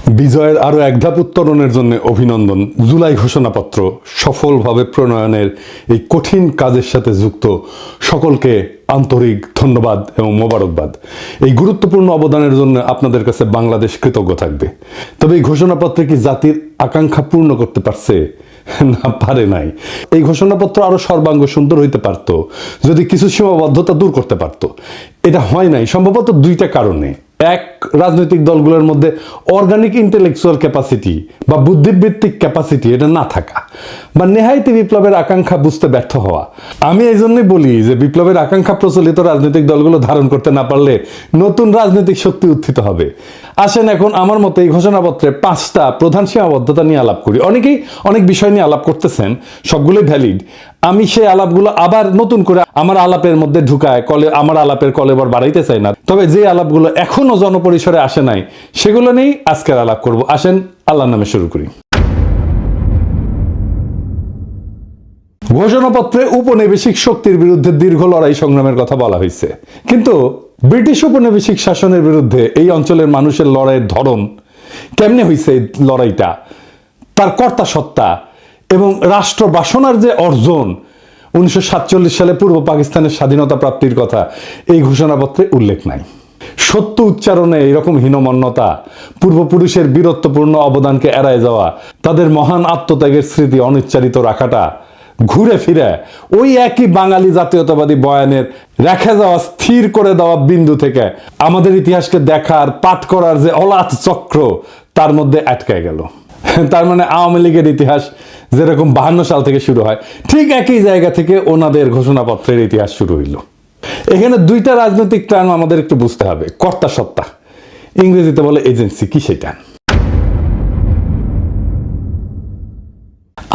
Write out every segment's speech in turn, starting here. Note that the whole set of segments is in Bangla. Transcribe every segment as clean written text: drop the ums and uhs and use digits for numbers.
বিজয়ের আরও এক ধাপ উত্তরণের জন্য অভিনন্দন। জুলাই ঘোষণাপত্র সফলভাবে প্রণয়নের এই কঠিন কাজের সাথে যুক্ত সকলকে আন্তরিক ধন্যবাদ এবং মোবারকবাদ। এই গুরুত্বপূর্ণ অবদানের জন্য আপনাদের কাছে বাংলাদেশ কৃতজ্ঞ থাকবে। তবে এই ঘোষণাপত্রে কি জাতির আকাঙ্ক্ষা পূর্ণ করতে পারছে? না, পারে নাই। এই ঘোষণাপত্র আরো সর্বাঙ্গ সুন্দর হইতে পারত যদি কিছু সীমাবদ্ধতা দূর করতে পারত। এটা হয় নাই সম্ভবত দুইটা কারণে। এক, রাজনৈতিক দলগুলোর মধ্যে অর্গানিক ইন্টেলেকচুয়াল ক্যাপাসিটি বা বুদ্ধিবৃত্তিক ক্যাপাসিটি এটা না থাকা, বা নেহায়তি বিপ্লবের আকাঙ্ক্ষা বুঝতে ব্যর্থ হওয়া। আমি এই জন্যই বলি যে বিপ্লবের আকাঙ্ক্ষা প্রচলিত রাজনৈতিক দলগুলো ধারণ করতে না পারলে নতুন রাজনৈতিক শক্তি উত্থিত হবে। আসেন এখন আমার মতে এই ঘোষণাপত্রে 5টা প্রধান সীমাবদ্ধতা নিয়ে আলাপ করি। অনেকেই অনেক বিষয় নিয়ে আলাপ করতেছেন, সবগুলোই ভ্যালিড। আমি সেই আলাপগুলো আবার নতুন করে আমার আলাপের মধ্যে ঢুকায় আমার আলাপের কলেবর বাড়াইতে চাই না। তবে যে আলাপগুলো এখনো জনপরিসরে আসে নাই সেগুলো নিয়েই আজকের আলাপ করব। আসেন আল্লাহর নামে শুরু করি। ঘোষণাপত্রে উপনিবেশিক শক্তির বিরুদ্ধে দীর্ঘ লড়াই সংগ্রামের কথা বলা হয়েছে, কিন্তু ব্রিটিশ উপনিবেশিক শাসনের বিরুদ্ধে এই অঞ্চলের মানুষের লড়াইয়ের ধরন কেমনে হয়েছে, এই লড়াইটা, তার কর্তা সত্তা এবং রাষ্ট্র বাসনার যে অর্জন 1947 সালে পূর্ব পাকিস্তানের স্বাধীনতা প্রাপ্তির কথা এই ঘোষণাপত্রে উল্লেখ নাই। সত্য উচ্চারণে এরকম হীনমন্যতা, পূর্বপুরুষের বীরত্বপূর্ণ অবদানকে এড়ায় যাওয়া, তাদের মহান আত্মত্যাগের স্মৃতি অনিচ্চারিত রাখাটা ঘুরে ফিরে ওই একই বাঙালি জাতীয়তাবাদী বয়ানের রেখে যাওয়া, স্থির করে দেওয়া বিন্দু থেকে আমাদের ইতিহাসকে দেখার, পাঠ করার যে অলাথ চক্র তার মধ্যে আটকে গেল। তার মানে আওয়ামী লীগের ইতিহাস যেরকম 52 সাল থেকে শুরু হয়, ঠিক একই জায়গা থেকে ওনাদের ঘোষণাপত্রের ইতিহাস শুরু হইল। এখানে দুইটা রাজনৈতিক টার্ম আমাদের একটু বুঝতে হবে। কর্তা সত্তা, ইংরেজিতে বলে এজেন্সি, কি সেটা?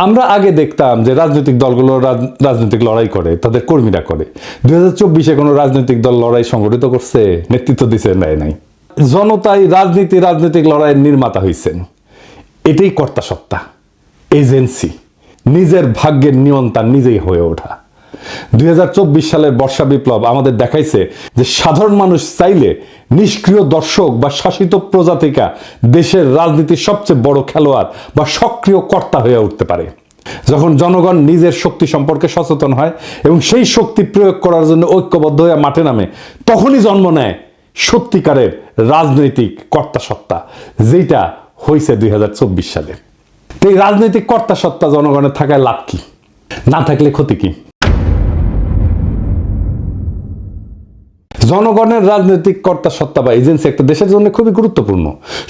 আমরা আগে দেখতাম যে রাজনৈতিক দলগুলো রাজনৈতিক লড়াই করে, তাদের কর্মীরা করে। 2024-এ কোনো রাজনৈতিক দল লড়াই সংগঠিত করছে, নেতৃত্ব দিচ্ছে? নাই। জনতাই রাজনৈতিক লড়াইয়ের নির্মাতা হয়েছেন। এটাই কর্তা সত্তা, এজেন্সি, নিজের ভাগ্যের নিয়ন্ত্রণ নিজেই হয়ে ওঠা। 2024 সালের বর্ষা বিপ্লব আমাদের দেখাইছে যে সাধারণ মানুষ চাইলে নিষ্ক্রিয় দর্শক বা শাসিত প্রজা থেকে দেশের রাজনীতির সবচেয়ে বড় খেলোয়াড় বা সক্রিয় কর্তা হয়ে উঠতে পারে। যখন জনগণ নিজের শক্তি সম্পর্কে সচেতন হয় এবং সেই শক্তি প্রয়োগ করার জন্য ঐক্যবদ্ধ হয়ে মাঠে নামে, তখনই জন্ম নেয় সত্যিকারের রাজনৈতিক কর্তা সত্তা, যেটা হয়েছে 2024 সালে। তো এই রাজনৈতিক কর্তা সত্তা জনগণের থাকায় লাভ কি, না থাকলে ক্ষতি কি? জনগণের রাজনৈতিক কর্তা সত্তা বা এজেন্সি একটা দেশের জন্য খুবই গুরুত্বপূর্ণ।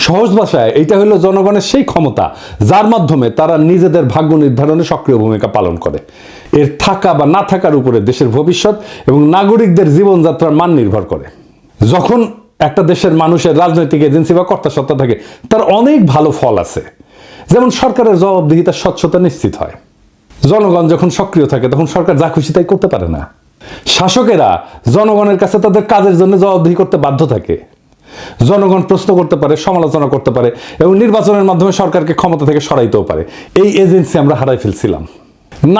সহজ ভাষায় এটা হলো জনগণের সেই ক্ষমতা যার মাধ্যমে তারা নিজেদের ভাগ্য নির্ধারণে সক্রিয় ভূমিকা পালন করে। এর থাকা বা না থাকার উপরে দেশের ভবিষ্যৎ এবং নাগরিকদের জীবনযাত্রার মান নির্ভর করে। যখন একটা দেশের মানুষের রাজনৈতিক এজেন্সি বা কর্তা সত্তা থাকে, তার অনেক ভালো ফল আছে। যেমন সরকারের জবাবদিহিতার স্বচ্ছতা নিশ্চিত হয়। জনগণ যখন সক্রিয় থাকে তখন সরকার যা খুশি তাই করতে পারে না। শাসকেরা জনগণের কাছে তাদের কাজের জন্য জবাবদিহি করতে বাধ্য থাকে। জনগণ প্রশ্ন করতে পারে, সমালোচনা করতে পারে এবং নির্বাচনের মাধ্যমে সরকারকে ক্ষমতা থেকে সরাইতেও পারে। এই এজেন্সি আমরা হারাই ফেলছিলাম।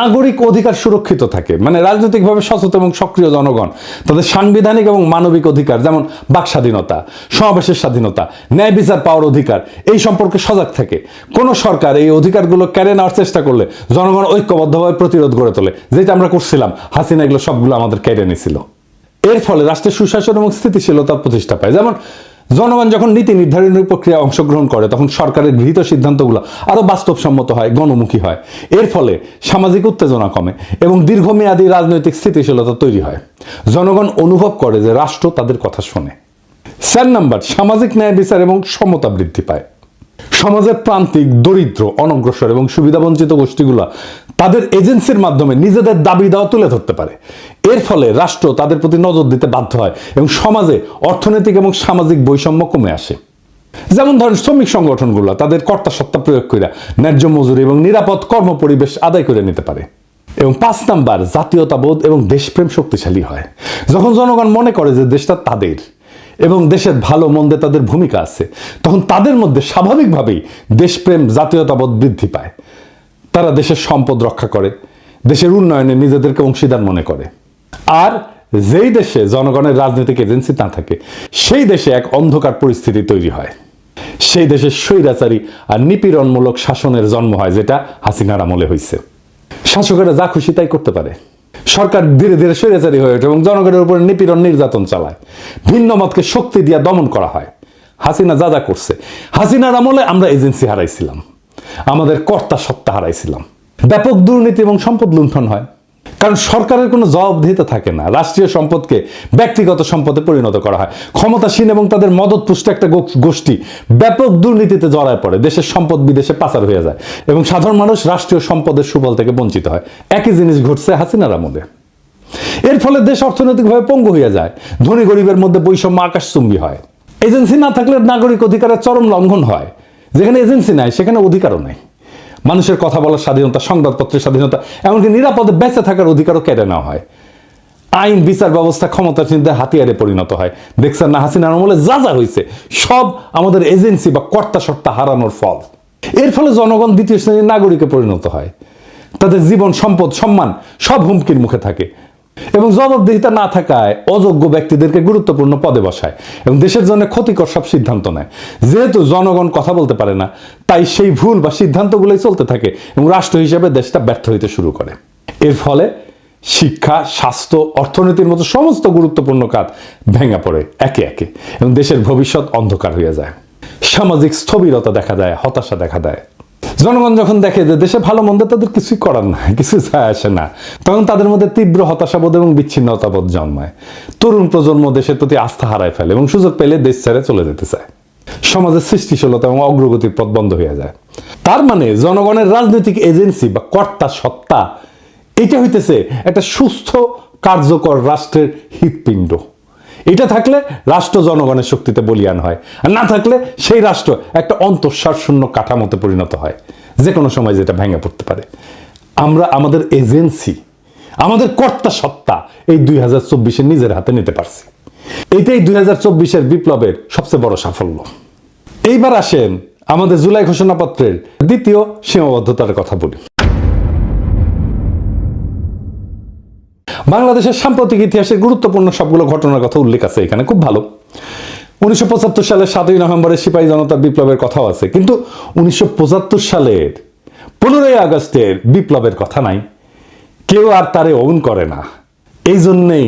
নাগরিক অধিকার সুরক্ষিত থাকে, মানে রাজনৈতিকভাবে সচেতন এবং সক্রিয় জনগণ তাদের সাংবিধানিক এবং মানবিক অধিকার, যেমন বাক স্বাধীনতা, সমাবেশের স্বাধীনতা, ন্যায় বিচার পাওয়ার অধিকার, এই সম্পর্কে সজাগ থাকে। কোন সরকার এই অধিকারগুলো কেড়ে নেওয়ার চেষ্টা করলে জনগণ ঐক্যবদ্ধভাবে প্রতিরোধ গড়ে তোলে, যেটা আমরা করছিলাম। হাসিনা এগুলো সবগুলো আমাদের কেড়ে নিয়েছিল। এর ফলে রাষ্ট্রের সুশাসন এবং স্থিতিশীলতা প্রতিষ্ঠা পায়। যেমন জনগণ যখন নীতি নির্ধারণের প্রক্রিয়ায় অংশগ্রহণ করে তখন সরকারের গৃহীত সিদ্ধান্তগুলো আরো বাস্তবসম্মত হয়, গণমুখী হয়। এর ফলে সামাজিক উত্তেজনা কমে এবং দীর্ঘমেয়াদী রাজনৈতিক স্থিতিশীলতা তৈরি হয়। জনগণ অনুভব করে যে রাষ্ট্র তাদের কথা শোনে। 4 নাম্বার, সামাজিক ন্যায় বিচার এবং সমতা বৃদ্ধি পায়। সমাজের প্রান্তিক, দরিদ্র, অনগ্রসর এবং সুবিধাবঞ্চিত গোষ্ঠীগুলো তাদের এজেন্সির মাধ্যমে নিজেদের দাবি দাওয়া তুলে ধরতে পারে। এর ফলে রাষ্ট্র তাদের প্রতি নজর দিতে বাধ্য হয় এবং সমাজে অর্থনৈতিক এবং সামাজিক বৈষম্য কমে আসে। যেমন ধরেন শ্রমিক সংগঠনগুলো তাদের কর্তা সত্তা প্রয়োগ করে ন্যায্য মজুরি এবং নিরাপদ কর্মপরিবেশ আদায় করে নিতে পারে। এবং 5 নাম্বার, জাতীয়তাবোধ এবং দেশপ্রেম শক্তিশালী হয়। যখন জনগণ মনে করে যে দেশটা তাদের এবং দেশের ভালো মন্দে তাদের ভূমিকা আছে, তখন তাদের মধ্যে স্বাভাবিকভাবেই দেশপ্রেম, জাতীয়তাবোধ বৃদ্ধি পায়। তারা দেশের সম্পদ রক্ষা করে, দেশের উন্নয়নে নিজেদেরকে অংশীদার মনে করে। আর যেই দেশে জনগণের রাজনৈতিক এজেন্সি না থাকে সেই দেশে এক অন্ধকার পরিস্থিতি তৈরি হয়। সেই দেশের স্বৈরাচারী আর নিপীড়নমূলক শাসনের জন্ম হয়, যেটা হাসিনার আমলে হয়েছে। শাসকেরা যা খুশি তাই করতে পারে, সরকার ধীরে ধীরে স্বৈরাচারী হয়ে ওঠে এবং জনগণের উপর নিপীড়ন নির্যাতন চালায়, ভিন্ন মতকে শক্তি দিয়ে দমন করা হয়। হাসিনা যা যা করছে, হাসিনার আমলে আমরা এজেন্সি হারাইছিলাম, আমাদের কর্তা সত্তা হারাইছিলাম, ব্যাপক দুর্নীতি এবং সম্পদ লুণ্ঠন হয়, কারণ সরকারের কোনো জবাবদিহিতা থাকে না। রাষ্ট্রীয় সম্পদকে ব্যক্তিগত সম্পদে পরিণত করা হয়, ক্ষমতাসীন এবং তাদের মদতপুষ্ট একটা গোষ্ঠী ব্যাপক দুর্নীতিতে জড়ায় পড়ে, দেশের সম্পদ বিদেশে পাচার হয়ে যায় এবং সাধারণ মানুষ রাষ্ট্রীয় সম্পদের সুফল থেকে বঞ্চিত হয়। একই জিনিস ঘটছে হাসিনার আমলে। এর ফলে দেশ অর্থনৈতিকভাবে পঙ্গু হয়ে যায়, ধনী গরিবের মধ্যে বৈষম্য আকাশচুম্বী হয়, এজেন্সি না থাকলে নাগরিক অধিকারের চরম লঙ্ঘন হয়, যেখানে এজেন্সি নাই সেখানে অধিকারও নাই, মানুষের কথা বলার স্বাধীনতা, সংবাদপত্রের স্বাধীনতা, এমনকি নিরাপদে বেঁচে থাকার অধিকারও কেড়ে নেওয়া হয়, আইন বিচার ব্যবস্থা ক্ষমতাসীনদের হাতিয়ারে পরিণত হয়। দেখছেন না হাসিনার আমলে যা যা হয়েছে, সব আমাদের এজেন্সি বা কর্তা সত্তা হারানোর ফল। এর ফলে জনগণ দ্বিতীয় শ্রেণীর নাগরিকে পরিণত হয়, তাদের জীবন, সম্পদ, সম্মান সব হুমকির মুখে থাকে এবং জবাবদিহিতা না থাকায় অযোগ্য ব্যক্তিদেরকে গুরুত্বপূর্ণ পদে বসায় এবং দেশের জন্য ক্ষতিকর সব সিদ্ধান্ত নেয়। যেহেতু জনগণ কথা বলতে পারে না, তাই সেই ভুল বা সিদ্ধান্তগুলোই চলতে থাকে এবং রাষ্ট্র হিসেবে দেশটা ব্যর্থ হইতে শুরু করে। এর ফলে শিক্ষা, স্বাস্থ্য, অর্থনীতির মতো সমস্ত গুরুত্বপূর্ণ কাজ ভেঙে পড়ে একে একে এবং দেশের ভবিষ্যৎ অন্ধকার হয়ে যায়। সামাজিক স্থবিরতা দেখা দেয়, হতাশা দেখা দেয়। জনগণ যখন দেখে যে দেশে ভালো মন্দ তাদের কিছুই করার না, কিছু যায় আসে না, তখন তাদের মধ্যে তীব্র হতাশাবোধ এবং বিচ্ছিন্নতাবোধ জন্মায়। তরুণ প্রজন্ম দেশের প্রতি আস্থা হারায় ফেলে এবং সুযোগ পেলে দেশ ছেড়ে চলে যেতে চায়। সমাজের সৃষ্টিশীলতা এবং অগ্রগতির পথ বন্ধ হয়ে যায়। তার মানে জনগণের রাজনৈতিক এজেন্সি বা কর্তা সত্তা, এটা হইতেছে একটা সুস্থ কার্যকর রাষ্ট্রের হৃৎপিণ্ড। এটা থাকলে রাষ্ট্র জনগণের শক্তিতে বলীয়ান হয়, আর না থাকলে সেই রাষ্ট্র একটা অন্তঃসার শূন্য কাঠামোতে পরিণত হয়, যে কোনো সময় যেটা ভেঙে পড়তে পারে। আমরা আমাদের এজেন্সি, আমাদের কর্তা সত্তা এই 2024-এ নিজের হাতে নিতে পারছি। এইটাই 2024-এর বিপ্লবের সবচেয়ে বড় সাফল্য। এইবার আসেন আমাদের জুলাই ঘোষণাপত্রের দ্বিতীয় সীমাবদ্ধতার কথা বলি। বাংলাদেশের সাম্প্রতিক ইতিহাসের গুরুত্বপূর্ণ সবগুলো ঘটনার কথা উল্লেখ আছে এখানে, খুব ভালো। 1975 সালের 7ই নভেম্বরের সিপাহী জনতার বিপ্লবের কথাও আছে, কিন্তু 1975 সালের 15ই আগস্টের বিপ্লবের কথা নাই, কেউ আর তারে অন করে না। এই জন্যেই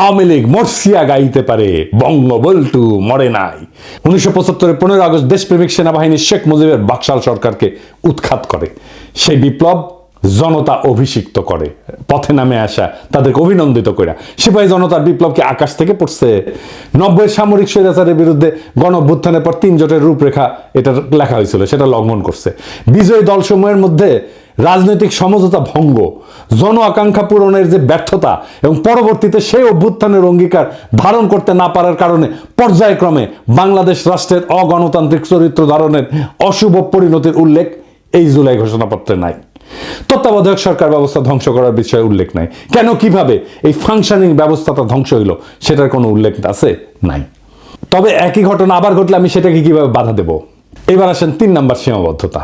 আওয়ামী লীগ মরসিয়া গাইতে পারে বঙ্গবল্টু মরে নাই। 1975-এর 15 আগস্ট দেশপ্রেমিক সেনাবাহিনী শেখ মুজিবের বাকশাল সরকারকে উৎখাত করে। সেই বিপ্লব জনতা অভিষিক্ত করে, পথে নামে আসা তাদেরকে অভিনন্দিত করে। সিপাহী জনতার বিপ্লবকে আকাশ থেকে পড়ছে। 90-এর সামরিক স্বৈরাচারের বিরুদ্ধে গণ অভ্যুত্থানের পর 3 জোটের রূপরেখা এটা লেখা হয়েছিল, সেটা লঙ্ঘন করছে। বিজয়ী দলসমূহের মধ্যে রাজনৈতিক সমঝোতা ভঙ্গ, জন আকাঙ্ক্ষা পূরণের যে ব্যর্থতা এবং পরবর্তীতে সেই অভ্যুত্থানের অঙ্গীকার ধারণ করতে না পারার কারণে পর্যায়ক্রমে বাংলাদেশ রাষ্ট্রের অগণতান্ত্রিক চরিত্র ধারণের অশুভ পরিণতির উল্লেখ এই জুলাই ঘোষণাপত্রে নাই। তত্ত্বাবধায়ক সরকার ব্যবস্থা ধ্বংস করার বিষয়ে উল্লেখ নাই। কেন, কিভাবে এই ফাংশনিং ব্যবস্থাটা ধ্বংস হইল সেটার কোনো উল্লেখ আছে? নাই। তবে একই ঘটনা আবার ঘটলে আমি সেটাকে কিভাবে বাধা দেব? এবার আসেন 3 নম্বর সীমাবদ্ধতা।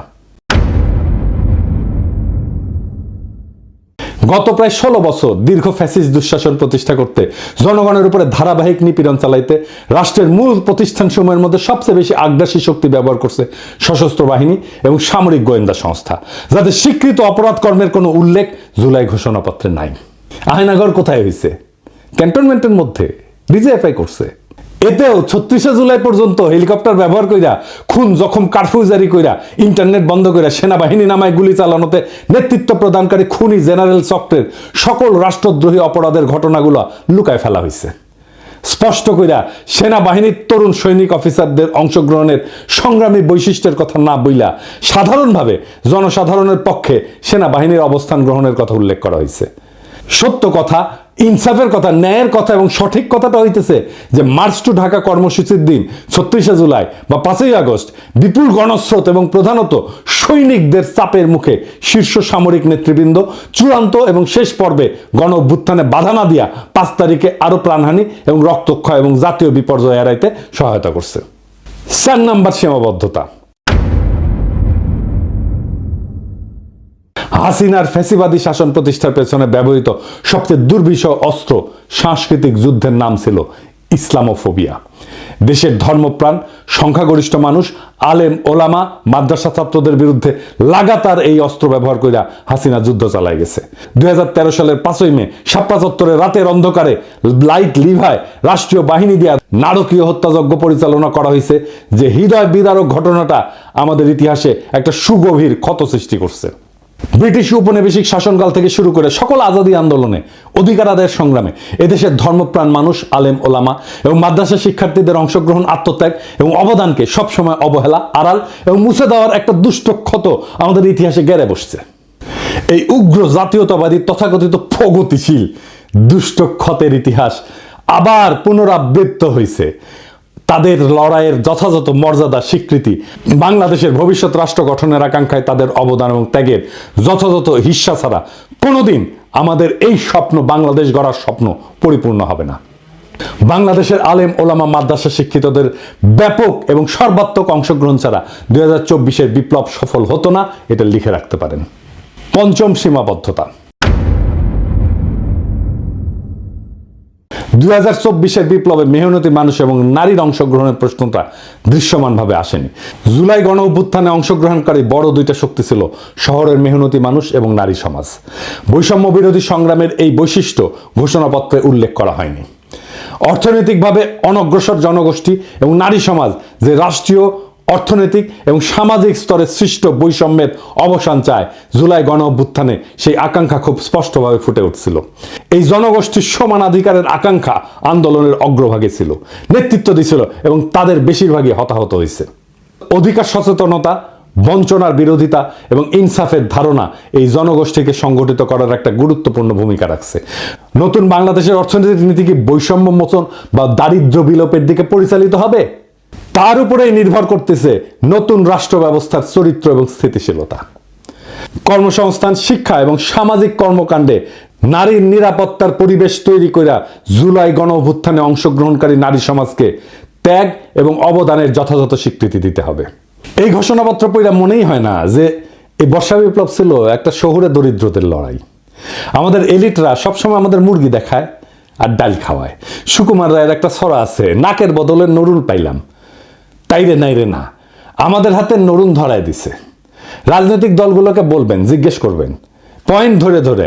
গত প্রায় 16 বছর দীর্ঘ ফ্যাসিস্ট দুঃশাসন প্রতিষ্ঠা করতে, জনগণের উপরে ধারাবাহিক নিপীড়ন চালাইতে রাষ্ট্রের মূল প্রতিষ্ঠানসমূহের মধ্যে সবচেয়ে বেশি আগ্রাসী শক্তি ব্যবহার করছে সশস্ত্র বাহিনী এবং সামরিক গোয়েন্দা সংস্থা, যাদের স্বীকৃত অপরাধ কর্মের কোনো উল্লেখ জুলাই ঘোষণাপত্রে নাই। আয়নাগর কোথায় হয়েছে? ক্যান্টনমেন্টের মধ্যে ডিজিএফআই করছে। এতেও 36শে জুলাই পর্যন্ত হেলিকপ্টার ব্যবহার কইরা, খুন জখম কারফিউ জারি কইরা, ইন্টারনেট বন্ধ কইরা, সেনাবাহিনী নামায় গুলি চালানোতে নেতৃত্ব প্রদানকারী খুনি জেনারেল চক্রের সকল রাষ্ট্রদ্রোহী অপরাধের ঘটনাগুলো লুকায় ফেলা হয়েছে। স্পষ্ট কইরা সেনাবাহিনীর তরুণ সৈনিক অফিসারদের অংশগ্রহণের সংগ্রামী বৈশিষ্ট্যের কথা না বইলা সাধারণভাবে জনসাধারণের পক্ষে সেনাবাহিনীর অবস্থান গ্রহণের কথা উল্লেখ করা হয়েছে। সত্য কথা, ইনসাফের কথা, ন্যায়ের কথা এবং সঠিক কথাটা হইতেছে যে মার্চ টু ঢাকা কর্মসূচির দিন 36শে জুলাই বা 5ই আগস্ট বিপুল গণস্রোত এবং প্রধানত সৈনিকদের চাপের মুখে শীর্ষ সামরিক নেতৃবৃন্দ চূড়ান্ত এবং শেষ পর্বে গণ অভ্যুত্থানে বাধা না দিয়া 5 তারিখে আরো প্রাণহানি এবং রক্তক্ষয় এবং জাতীয় বিপর্যয় এড়াইতে সহায়তা করছে। 4 নম্বর সীমাবদ্ধতা। হাসিনার ফ্যাসিবাদী শাসন প্রতিষ্ঠার পেছনে ব্যবহৃত সবচেয়ে দুর্বিষহ অস্ত্র সাংস্কৃতিক যুদ্ধের নাম ছিল ইসলামোফোবিয়া। দেশের ধর্মপ্রাণ সংখ্যাগরিষ্ঠ মানুষ, আলেম ওলামা, মাদ্রাসা ছাত্রদের বিরুদ্ধে লাগাতার এই অস্ত্র ব্যবহার কইরা হাসিনা যুদ্ধ চালায় গেছে। 2013 সালের 5ই মে শাপলা চত্বরে রাতের অন্ধকারে লাইট লিভায় রাষ্ট্রীয় বাহিনী দিয়ে নারকীয় হত্যাযজ্ঞ পরিচালনা করা হয়েছে, যে হৃদয় বিদারক ঘটনাটা আমাদের ইতিহাসে একটা সুগভীর ক্ষত সৃষ্টি করছে। ব্রিটিশ উপনিবেশিক শাসনকাল থেকে শুরু করে সকল আজাদী আন্দোলনে, অধিকার আদায়ের সংগ্রামে এদেশের ধর্মপ্রাণ মানুষ, আলেম ওলামা এবং মাদ্রাসা শিক্ষার্থীদের অংশগ্রহণ, আত্মত্যাগ এবং অবদানকে সবসময় অবহেলা, আড়াল এবং মুছে দেওয়ার একটা দুষ্ট ক্ষত আমাদের ইতিহাসে গেড়ে বসছে। এই উগ্র জাতীয়তাবাদী তথাকথিত প্রগতিশীল দুষ্ট ক্ষতের ইতিহাস আবার পুনরাবৃত্ত হয়েছে। তাদের লড়াইয়ের যথাযথ মর্যাদা স্বীকৃতি, বাংলাদেশের ভবিষ্যৎ রাষ্ট্র গঠনের আকাঙ্ক্ষায় তাদের অবদান এবং ত্যাগের যথাযথ হিস্সা ছাড়া কোনোদিন আমাদের এই স্বপ্ন, বাংলাদেশ গড়ার স্বপ্ন পরিপূর্ণ হবে না। বাংলাদেশের আলেম ওলামা মাদ্রাসা শিক্ষিতদের ব্যাপক এবং সর্বাত্মক অংশগ্রহণ ছাড়া 2024-এর বিপ্লব সফল হতো না, এটা লিখে রাখতে পারেন। পঞ্চম সীমাবদ্ধতা। 2024-এর বিপ্লবে মেহনতি মানুষ এবং নারীর অংশগ্রহণের প্রশ্নটা দৃশ্যমানভাবে আসেনি। জুলাই গণ অভ্যুত্থানে অংশগ্রহণকারী বড় দুইটা শক্তি ছিল শহরের মেহনতি মানুষ এবং নারী সমাজ। বৈষম্য বিরোধী সংগ্রামের এই বৈশিষ্ট্য ঘোষণাপত্রে উল্লেখ করা হয়নি। অর্থনৈতিকভাবে অনগ্রসর জনগোষ্ঠী এবং নারী সমাজ যে রাষ্ট্রীয়, অর্থনৈতিক এবং সামাজিক স্তরে সৃষ্ট বৈষম্যের অবসান চায়, জুলাই গণ অভ্যুত্থানে সেই আকাঙ্ক্ষা খুব স্পষ্টভাবে ফুটে উঠছিল। এই জনগোষ্ঠীর সমানাধিকারের আকাঙ্ক্ষা আন্দোলনের অগ্রভাগে ছিল, নেতৃত্ব দিছিল এবং তাদের বেশিরভাগই হতাহত হয়েছে। অধিকার সচেতনতা, বঞ্চনার বিরোধিতা এবং ইনসাফের ধারণা এই জনগোষ্ঠীকে সংগঠিত করার একটা গুরুত্বপূর্ণ ভূমিকা রাখছে। নতুন বাংলাদেশের অর্থনৈতিক নীতি কি বৈষম্য মোচন বা দারিদ্র্য বিলোপের দিকে পরিচালিত হবে? তার উপরেই নির্ভর করতেছে নতুন রাষ্ট্র ব্যবস্থার চরিত্র এবং স্থিতিশীলতা। কর্মসংস্থান, শিক্ষা এবং সামাজিক কর্মকাণ্ডে নারীর নিরাপত্তার পরিবেশ তৈরি কইরা জুলাই গণ অভ্যুত্থানে অংশগ্রহণকারী নারী সমাজকে ত্যাগ এবং অবদানের যথাযথ স্বীকৃতি দিতে হবে। এই ঘোষণাপত্র পড়া মনেই হয় না যে এই বর্ষা বিপ্লব ছিল একটা শহুরে দরিদ্রদের লড়াই। আমাদের এলিটরা সবসময় আমাদের মুরগি দেখায় আর ডাল খাওয়ায়। সুকুমার রায়ের একটা ছড়া আছে, নাকের বদলে নরুল পাইলাম, তাইরে নাইরে না, আমাদের হাতে নরুন ধরায় দিছে। রাজনৈতিক দলগুলোকে বলবেন, জিজ্ঞেস করবেন পয়েন্ট ধরে ধরে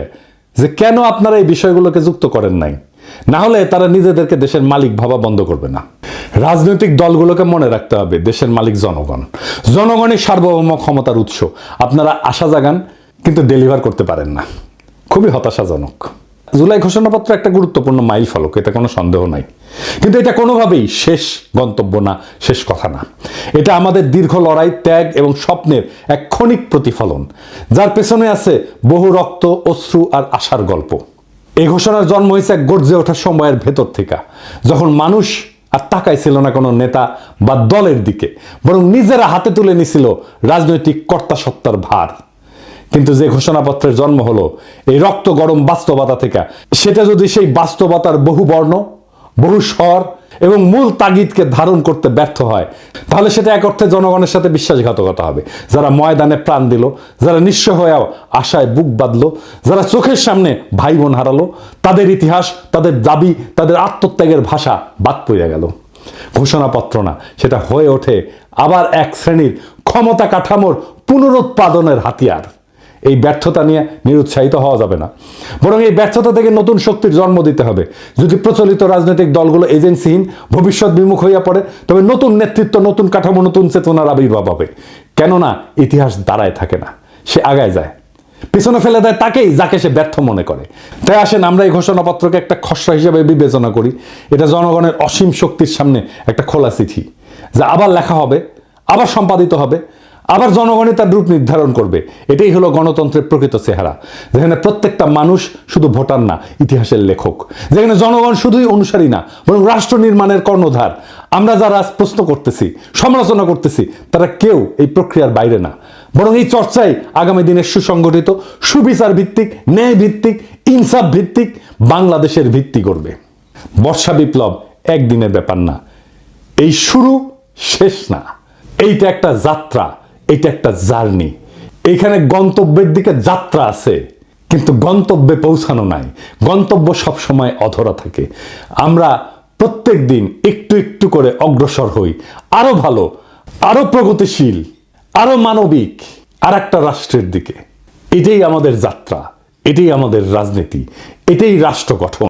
যে কেন আপনারা এই বিষয়গুলোকে যুক্ত করেন নাই, না হলে তারা নিজেদেরকে দেশের মালিক ভাবা বন্ধ করবে না। রাজনৈতিক দলগুলোকে মনে রাখতে হবে দেশের মালিক জনগণ, জনগণই সার্বভৌম ক্ষমতার উৎস। আপনারা আশা জাগান কিন্তু ডেলিভার করতে পারেন না, খুবই হতাশাজনক। জুলাই ঘোষণাপত্র একটা গুরুত্বপূর্ণ মাইল ফলক, এটা কোনো সন্দেহ নাই, কিন্তু এটা কোনোভাবেই শেষ গন্তব্য না, শেষ কথা না। এটা আমাদের দীর্ঘ লড়াই, ত্যাগ এবং স্বপ্নের এক ক্ষণিক প্রতিফলন, যার পেছনে আছে বহু রক্ত, অশ্রু আর আশার গল্প। এই ঘোষণার জন্ম হয়েছে এক গর্জে ওঠার সময়ের ভেতর থেকে, যখন মানুষ আর তাকাই ছিল না কোনো নেতা বা দলের দিকে, বরং নিজেরা হাতে তুলে নিছিল রাজনৈতিক কর্তাসত্তার ভার। কিন্তু যে ঘোষণাপত্রের জন্ম হলো এই রক্ত গরম বাস্তবতা থেকে, সেটা যদি সেই বাস্তবতার বহু বর্ণ, বহু স্বর এবং মূল তাগিদকে ধারণ করতে ব্যর্থ হয়, তাহলে সেটা এক অর্থে জনগণের সাথে বিশ্বাসঘাতকতা হবে। যারা ময়দানে প্রাণ দিল, যারা নিঃস্ব হয়েও আশায় বুক বাঁধল, যারা চোখের সামনে ভাই বোন হারালো, তাদের ইতিহাস, তাদের দাবি, তাদের আত্মত্যাগের ভাষা বাদ পড়ে গেল। ঘোষণাপত্র না, সেটা হয়ে ওঠে আবার এক শ্রেণীর ক্ষমতা কাঠামোর পুনরুৎপাদনের হাতিয়ার। এই ব্যর্থতা নিয়ে নিরুৎসাহিত হওয়া যাবে না, বরং এই ব্যর্থতা থেকে নতুন শক্তির জন্ম দিতে হবে। যদি প্রচলিত রাজনৈতিক দলগুলো এজেন্সিহীন, ভবিষ্যৎ বিমুখ হইয়া পড়ে, তবে নতুন নেতৃত্ব, নতুন কাঠামো, নতুন চেতনার আবির্ভাব হবে। কেননা ইতিহাস দাঁড়ায় থাকে না, সে আগায় যায়, পিছনে ফেলে দেয় তাকেই যাকে সে ব্যর্থ মনে করে। তাই আসেন আমরা এই ঘোষণাপত্রকে একটা খসড়া হিসেবে বিবেচনা করি। এটা জনগণের অসীম শক্তির সামনে একটা খোলা চিঠি, যা আবার লেখা হবে, আবার সম্পাদিত হবে, আবার জনগণই তার রূপ নির্ধারণ করবে। এটাই হলো গণতন্ত্রের প্রকৃত চেহারা, যেখানে প্রত্যেকটা মানুষ শুধু ভোটার না, ইতিহাসের লেখক, যেখানে জনগণ শুধুই অনুসারী না, বরং রাষ্ট্র নির্মাণের কর্ণধার। আমরা যারা আজ প্রশ্ন করতেছি, সমালোচনা করতেছি, তারা কেউ এই প্রক্রিয়ার বাইরে না, বরং এই চর্চাই আগামী দিনের সুসংগঠিত, সুবিচার ভিত্তিক, ন্যায় ভিত্তিক, ইনসাফ ভিত্তিক বাংলাদেশের ভিত্তি করবে। বর্ষা বিপ্লব একদিনের ব্যাপার না, এই শুরু, শেষ না। এইটা একটা যাত্রা, এটা একটা জার্নি। এইখানে গন্তব্যের দিকে যাত্রা আছে, কিন্তু গন্তব্যে পৌঁছানো নাই। গন্তব্য সবসময় অধরা থাকে। আমরা প্রত্যেক দিন একটু একটু করে অগ্রসর হই, আরো ভালো, আরো প্রগতিশীল, আরো মানবিক আর একটা রাষ্ট্রের দিকে। এটাই আমাদের যাত্রা, এটাই আমাদের রাজনীতি, এটাই রাষ্ট্র গঠন।